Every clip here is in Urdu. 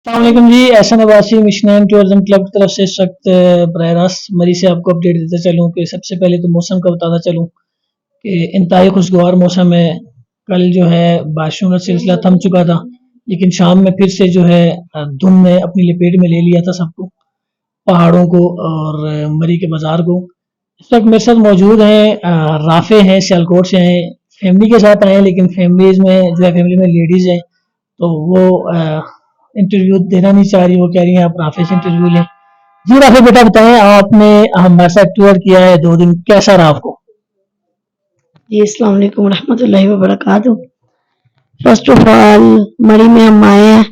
السلام علیکم جی، احسن عباسی مشنین ٹورزم کلب کی طرف سے اس وقت براہ راست مری سے آپ کو اپڈیٹ دیتے چلوں کہ سب سے پہلے تو موسم کا بتاتا چلوں کہ انتہائی خوشگوار موسم ہے۔ کل جو ہے بارشوں کا سلسلہ تھم چکا تھا، لیکن شام میں پھر سے جو ہے دھند نے اپنی لپیٹ میں لے لیا تھا سب کو، پہاڑوں کو اور مری کے بازار کو۔ اس وقت میرے ساتھ موجود ہیں رافع ہیں، سیالکوٹ سے ہیں، فیملی کے ساتھ آئے ہیں، لیکن فیملیز میں جو ہے فیملی میں لیڈیز ہیں تو وہ انٹرویو دینا نہیں چاہ رہی، وہ کہہ رہی ہیں آپ رافع سے انٹرویو لیں۔ جی رافع بیٹا بتائیں، آپ نے ہمارے ساتھ ٹور کیا ہے 2 دن، کیسا رہا آپ کو؟ جی السلام علیکم ورحمۃ اللہ وبرکاتہ۔ فرسٹ آف آل مری میں ہم آئے ہیں،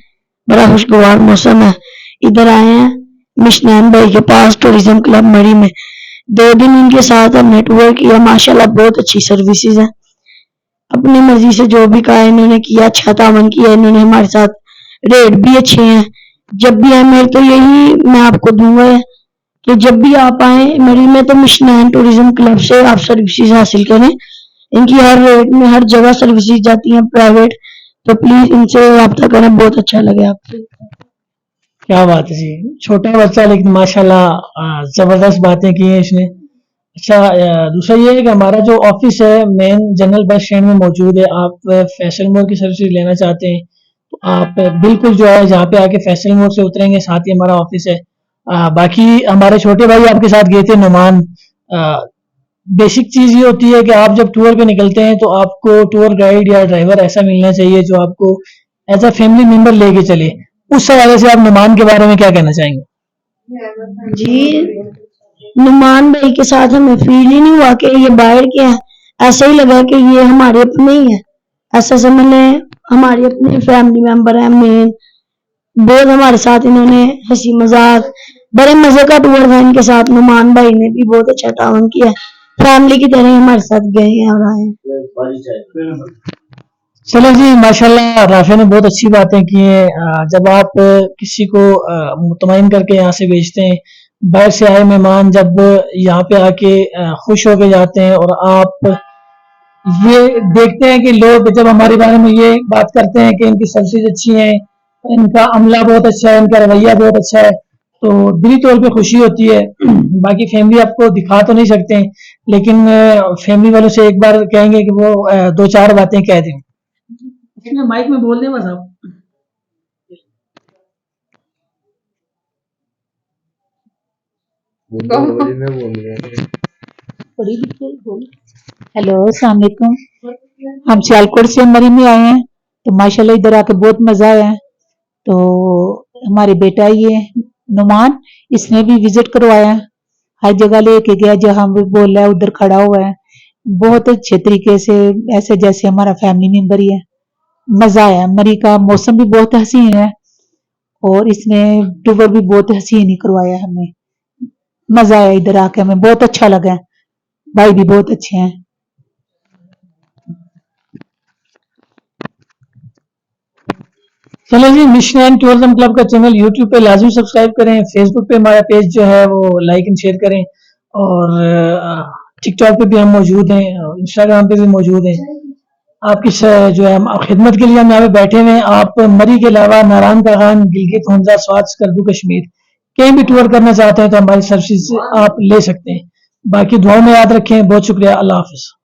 بڑا خوشگوار موسم ہے، ادھر آئے ہیں مشنین بھائی کے پاس ٹوریزم کلب مری میں۔ 2 دن ان کے ساتھ ہم نے ٹور کیا، ماشاءاللہ بہت اچھی سروسز ہیں، اپنی مرضی سے جو بھی کہا انہوں نے کیا، اچھا تعاون کیا انہوں نے ہمارے ساتھ، ریٹ بھی اچھے ہیں۔ جب بھی آئے میرے تو یہی میں آپ کو دوں گا کہ جب بھی آپ آئیں مری میں تو مشنین ٹوریزم کلب سے آپ سروسز حاصل کریں، ان کی ہر ریٹ میں ہر جگہ سروسز جاتی ہیں پرائیویٹ، تو پلیز ان سے رابطہ کریں، بہت اچھا لگے آپ سے۔ کیا بات ہے جی، چھوٹا بچہ لیکن ماشاءاللہ زبردست باتیں کی ہیں اس نے۔ اچھا دوسرا یہ ہے کہ ہمارا جو آفس ہے مین جنرل بس اسٹینڈ میں موجود ہے، آپ فیصل مور کی سروسز لینا چاہتے ہیں تو آپ بالکل جو ہے جہاں پہ آ کے فیصل مور سے اتریں گے ساتھ ہی ہمارا آفس ہے۔ باقی ہمارے چھوٹے بھائی آپ کے ساتھ گئے تھے نعمان، بیسک چیز یہ ہوتی ہے کہ آپ جب ٹور پہ نکلتے ہیں تو آپ کو ٹور گائیڈ یا ڈرائیور ایسا ملنا چاہیے جو آپ کو ایز اے فیملی ممبر لے کے چلے۔ اس حوالے سے آپ نعمان کے بارے میں کیا کہنا چاہیں گے؟ جی نعمان بھائی کے ساتھ ہمیں فیل ہی نہیں ہوا کہ یہ باہر کے ہیں، ایسا ہی لگا کہ یہ ہمارے اپنے ہی ہیں، ایسا سمجھ لیں ہمارے اپنے فیملی ممبر ہیں مین۔ بہت ہمارے ساتھ انہوں نے ہنسی مذاق، بڑے مزے کا ٹور تھا ان کے ساتھ، نعمان بھائی نے بھی بہت اچھا تعاون کیا، فیملی کی طرح ہمارے ساتھ گئے ہیں اور آئے ہیں۔ چلو جی ماشاءاللہ رافع نے بہت اچھی باتیں کی ہیں۔ جب آپ کسی کو مطمئن کر کے یہاں سے بھیجتے ہیں، باہر سے آئے مہمان جب یہاں پہ آ کے خوش ہو کے جاتے ہیں، اور آپ یہ دیکھتے ہیں کہ لوگ جب ہمارے بارے میں یہ بات کرتے ہیں کہ ان کی سروسز اچھی ہیں، ان کا عملہ بہت اچھا ہے، ان کا رویہ بہت اچھا ہے، تو دلی طور پہ خوشی ہوتی ہے۔ باقی فیملی آپ کو دکھا تو نہیں سکتے ہیں، لیکن فیملی والوں سے ایک بار کہیں گے کہ وہ 2-4 باتیں کہہ دیں۔ مائک میں بول دیں بس آپ۔ ہیلو السلام علیکم، ہم سیالکوٹ سے مری میں آئے ہیں تو ماشاءاللہ ادھر آ کے بہت مزہ آیا ہے۔ تو ہمارے بیٹا یہ نعمان، اس نے بھی وزٹ کروایا، ہر جگہ لے کے گیا جہاں بھی بول رہا ہے ادھر کھڑا ہوا ہے، بہت اچھے طریقے سے ایسے جیسے ہمارا فیملی ممبر ہی ہے۔ مزہ آیا، مری کا موسم بھی بہت حسین ہے اور اس نے ٹور بھی بہت حسین ہی کروایا ہمیں، مزہ آیا ادھر آ کے، ہمیں بہت اچھا لگا، بھائی بھی بہت اچھے ہیں۔ چلو جی، مشنین ٹورزم کلب کا چینل یوٹیوب پہ لازمی سبسکرائب کریں، فیس بک پہ ہمارا پیج جو ہے وہ لائک اینڈ شیئر کریں، اور ٹک ٹاک پہ بھی ہم موجود ہیں، انسٹاگرام پہ بھی موجود ہیں۔ آپ کی جو ہے خدمت کے لیے ہم یہاں پہ بیٹھے ہوئے ہیں۔ آپ مری کے علاوہ ناران کاغان، گلگت، ہنزا، سوات، سکردو، کشمیر کہیں بھی ٹور کرنا چاہتے ہیں تو ہماری سروسز آپ لے سکتے ہیں۔ باقی دعاؤں میں یاد رکھیں، بہت شکریہ، اللہ حافظ۔